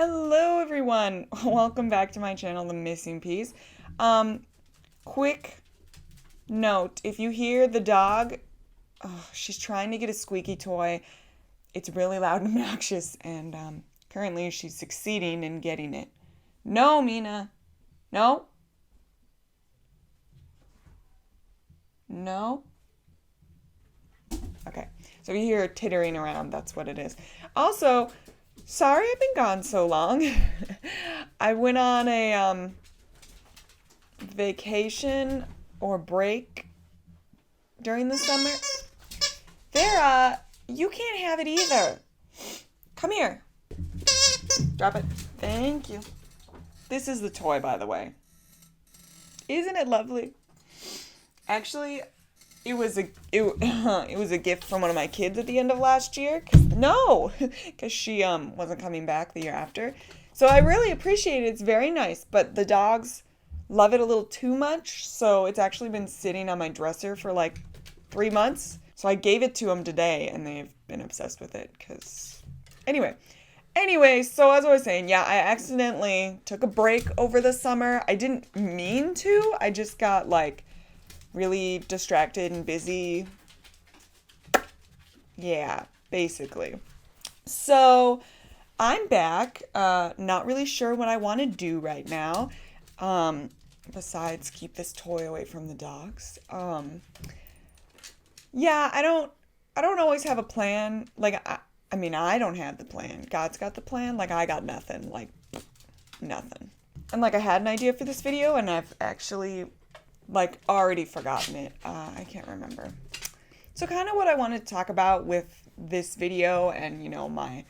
Hello everyone. Welcome back to my channel, The Missing Piece. Quick note, if you hear the dog, she's trying to get a squeaky toy. It's really loud and obnoxious, and currently she's succeeding in getting it. No, Mina. No. No. Okay. So you hear her tittering around, that's what it is. Also, sorry I've been gone so long. I went on a vacation or break during the summer. There, you can't have it either. Come here. Drop it. Thank you. This is the toy, by the way. Isn't it lovely? Actually, it was a gift from one of my kids at the end of last year. Because she wasn't coming back the year after. So I really appreciate it. It's very nice, but the dogs love it a little too much, so it's actually been sitting on my dresser for like 3 months. So I gave it to them today, and they've been obsessed with it. Anyway, so as I was saying, yeah, I accidentally took a break over the summer. I didn't mean to. I just got like really distracted and busy. Yeah, basically. So I'm back. Not really sure what I want to do right now. Besides keep this toy away from the dogs. Yeah, I don't always have a plan. I mean, I don't have the plan. God's got the plan. Like, I got nothing. Like, nothing. And like, I had an idea for this video, and I've actually like already forgotten it. I can't remember. So kind of what I wanted to talk about with this video and, my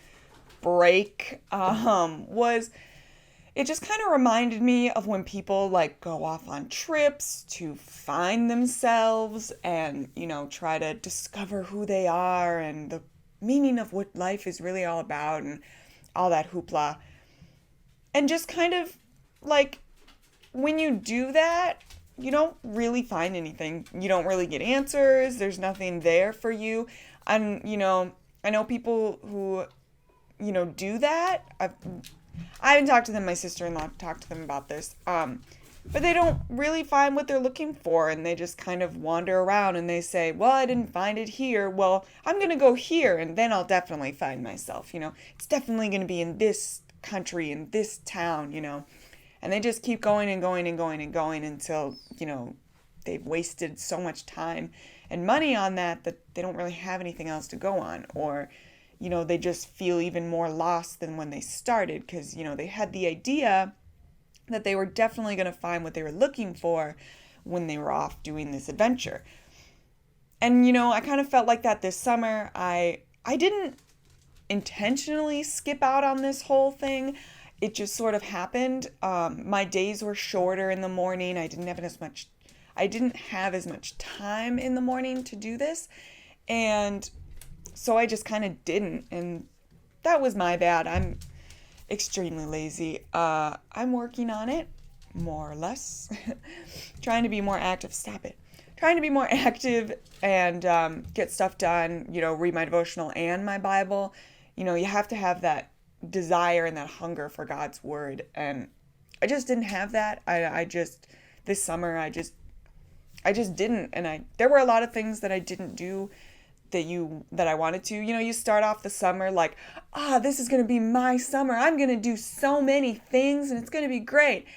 break, was it just kind of reminded me of when people like go off on trips to find themselves and, try to discover who they are and the meaning of what life is really all about and all that hoopla. And just kind of like when you do that, you don't really find anything. You don't really get answers. There's nothing there for you. And, I know people who, do that. I haven't talked to them. My sister-in-law talked to them about this. But they don't really find what they're looking for. And they just kind of wander around and they say, well, I didn't find it here. Well, I'm going to go here and then I'll definitely find myself. It's definitely going to be in this country, in this town, And they just keep going and going and going and going until, they've wasted so much time and money on that they don't really have anything else to go on. Or, they just feel even more lost than when they started because, they had the idea that they were definitely going to find what they were looking for when they were off doing this adventure. And, I kind of felt like that this summer. I didn't intentionally skip out on this whole thing. It just sort of happened. My days were shorter in the morning. I didn't have as much time in the morning to do this. And so I just kind of didn't. And that was my bad. I'm extremely lazy. I'm working on it, more or less. Trying to be more active. Stop it. Trying to be more active and get stuff done, read my devotional and my Bible. You have to have that desire and that hunger for God's word, and I just didn't have that. This summer I just didn't, and there were a lot of things that I didn't do that I wanted to. You start off the summer like, this is going to be my summer. I'm going to do so many things and it's going to be great.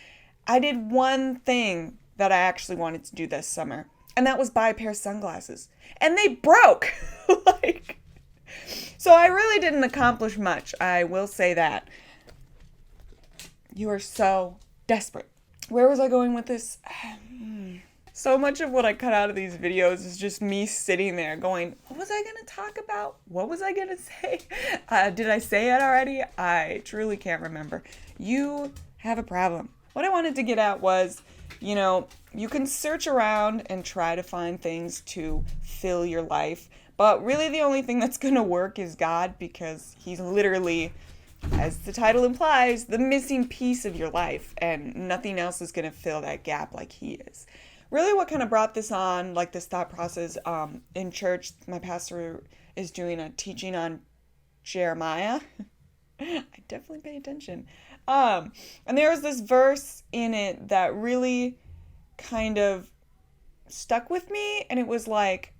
I did one thing that I actually wanted to do this summer, and that was buy a pair of sunglasses, and they broke. So I really didn't accomplish much. I will say that. You are so desperate. Where was I going with this? So much of what I cut out of these videos is just me sitting there going, what was I going to talk about? What was I going to say? Did I say it already? I truly can't remember. You have a problem. What I wanted to get at was, you can search around and try to find things to fill your life. But really the only thing that's going to work is God, because he's literally, as the title implies, the missing piece of your life, and nothing else is going to fill that gap like he is. Really what kind of brought this on, like this thought process, in church, my pastor is doing a teaching on Jeremiah. I definitely pay attention. And there was this verse in it that really kind of stuck with me, and it was like,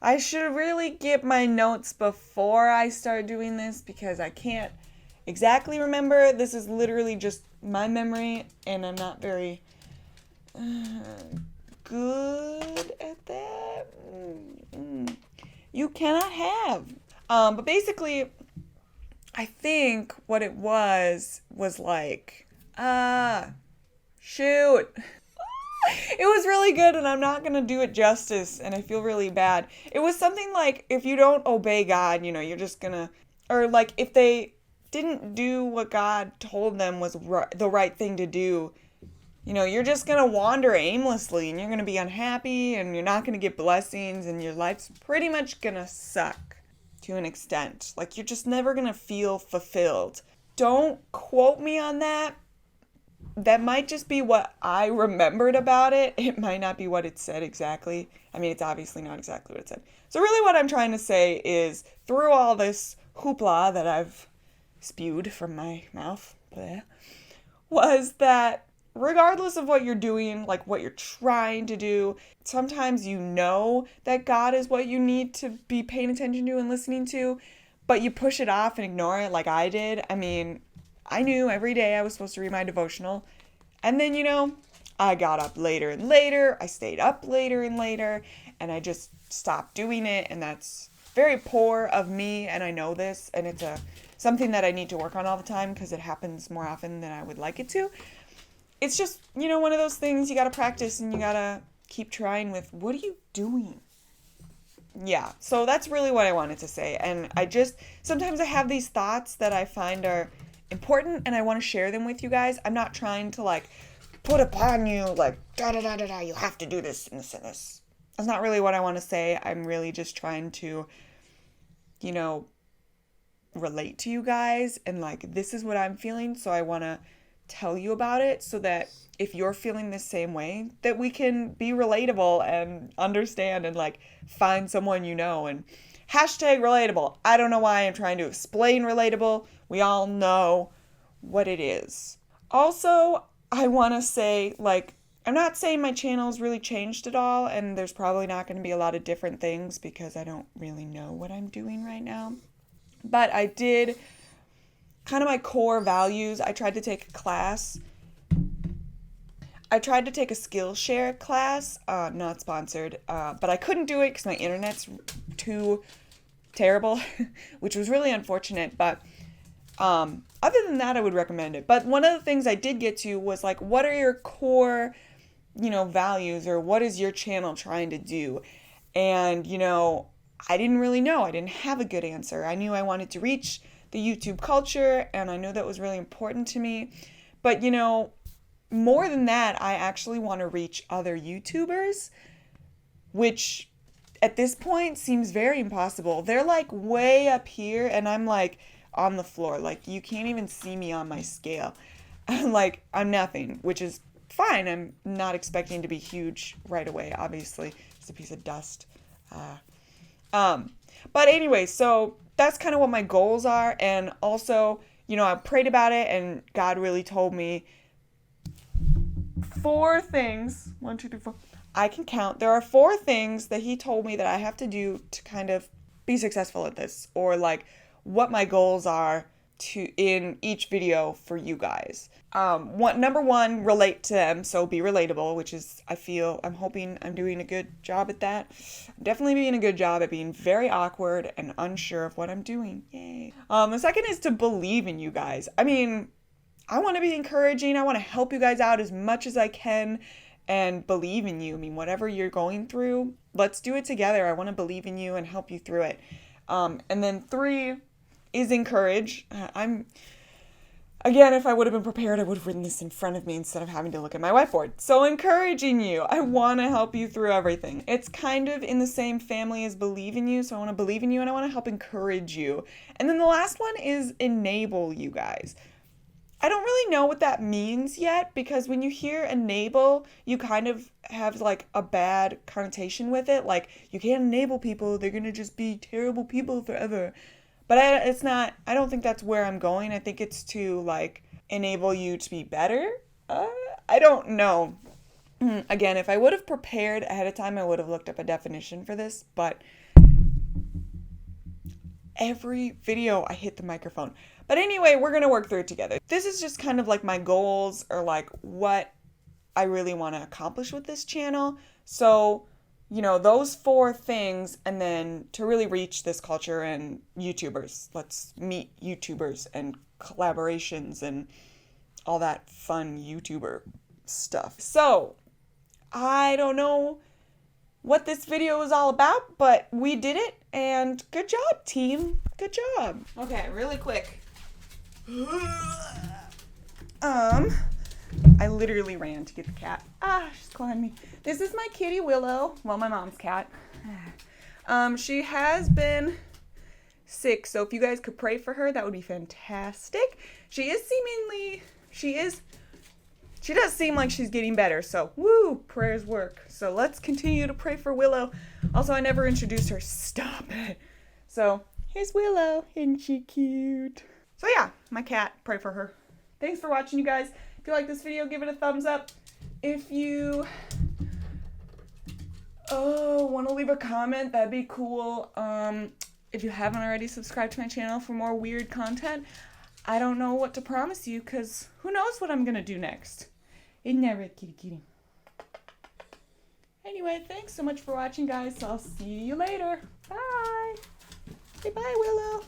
I should really get my notes before I start doing this because I can't exactly remember. This is literally just my memory, and I'm not very good at that. You cannot have. But basically, I think what it was like, shoot. It was really good, and I'm not going to do it justice, and I feel really bad. It was something like, if you don't obey God, you're just going to, or like if they didn't do what God told them was the right thing to do, you're just going to wander aimlessly, and you're going to be unhappy, and you're not going to get blessings, and your life's pretty much going to suck to an extent. Like, you're just never going to feel fulfilled. Don't quote me on that. That might just be what I remembered about it. It might not be what it said exactly. I mean, it's obviously not exactly what it said. So really what I'm trying to say is, through all this hoopla that I've spewed from my mouth, was that regardless of what you're doing, like what you're trying to do, sometimes that God is what you need to be paying attention to and listening to, but you push it off and ignore it like I did. I mean, I knew every day I was supposed to read my devotional. And then, I got up later and later. I stayed up later and later. And I just stopped doing it. And that's very poor of me. And I know this. And it's something that I need to work on all the time because it happens more often than I would like it to. It's just, one of those things you got to practice and you got to keep trying with, what are you doing? Yeah, so that's really what I wanted to say. And sometimes I have these thoughts that I find are important and I want to share them with you guys. I'm not trying to put upon you you have to do this and this and this. That's not really what I want to say. I'm really just trying to relate to you guys and this is what I'm feeling, so I want to tell you about it so that if you're feeling the same way, that we can be relatable and understand and find someone and hashtag relatable. I don't know why I'm trying to explain relatable. We all know what it is. Also, I want to say, I'm not saying my channel's really changed at all, and there's probably not going to be a lot of different things because I don't really know what I'm doing right now. But I did kind of my core values. I tried to take a class. I tried to take a Skillshare class, not sponsored, but I couldn't do it because my internet's too terrible, which was really unfortunate, but other than that, I would recommend it. But one of the things I did get to was what are your core, values, or what is your channel trying to do? And, I didn't really know. I didn't have a good answer. I knew I wanted to reach the YouTube culture, and I know that was really important to me. But, more than that, I actually want to reach other YouTubers, which at this point seems very impossible. They're way up here, and I'm on the floor. You can't even see me on my scale. I'm nothing, which is fine. I'm not expecting to be huge right away, obviously. It's a piece of dust. But anyway, so that's kind of what my goals are. And also, I prayed about it, and God really told me 4 things. 1, 2, 3, 4. I can count. There are 4 things that he told me that I have to do to kind of be successful at this, or what my goals are in each video for you guys. Number 1, relate to them, so be relatable, which is, I'm hoping I'm doing a good job at that. I'm definitely doing a good job at being very awkward and unsure of what I'm doing. Yay. The second is to believe in you guys. I mean, I want to be encouraging. I want to help you guys out as much as I can and believe in you. I mean, whatever you're going through, let's do it together. I want to believe in you and help you through it. And then 3 is encourage. Again, if I would have been prepared, I would have written this in front of me instead of having to look at my whiteboard. So encouraging you. I want to help you through everything. It's kind of in the same family as believe in you. So I want to believe in you and I want to help encourage you. And then the last one is enable you guys. I don't really know what that means yet, because when you hear enable, you kind of have a bad connotation with it. You can't enable people. They're going to just be terrible people forever. But I don't think that's where I'm going. I think it's to like enable you to be better. I don't know. Again, if I would have prepared ahead of time, I would have looked up a definition for this, but every video I hit the microphone. But anyway, we're going to work through it together. This is just kind of like my goals, or like what I really want to accomplish with this channel. So, you know, those 4 things, and then to really reach this culture and YouTubers. Let's meet YouTubers and collaborations and all that fun YouTuber stuff. So, I don't know what this video is all about, but we did it, and good job, team. Good job. Okay, really quick. I literally ran to get the cat. She's clawing me. This is my kitty Willow. Well, my mom's cat. She has been sick, so if you guys could pray for her, that would be fantastic. She does seem like she's getting better, so woo, prayers work. So let's continue to pray for Willow. Also, I never introduced her. Stop it. So here's Willow. Isn't she cute? So yeah, my cat, pray for her. Thanks for watching, you guys. If you like this video, give it a thumbs up. If you want to leave a comment, that'd be cool. If you haven't already, subscribe to my channel for more weird content. I don't know what to promise you, because who knows what I'm going to do next. Isn't that right, kitty kitty? Anyway, thanks so much for watching, guys. I'll see you later. Bye. Say bye, Willow.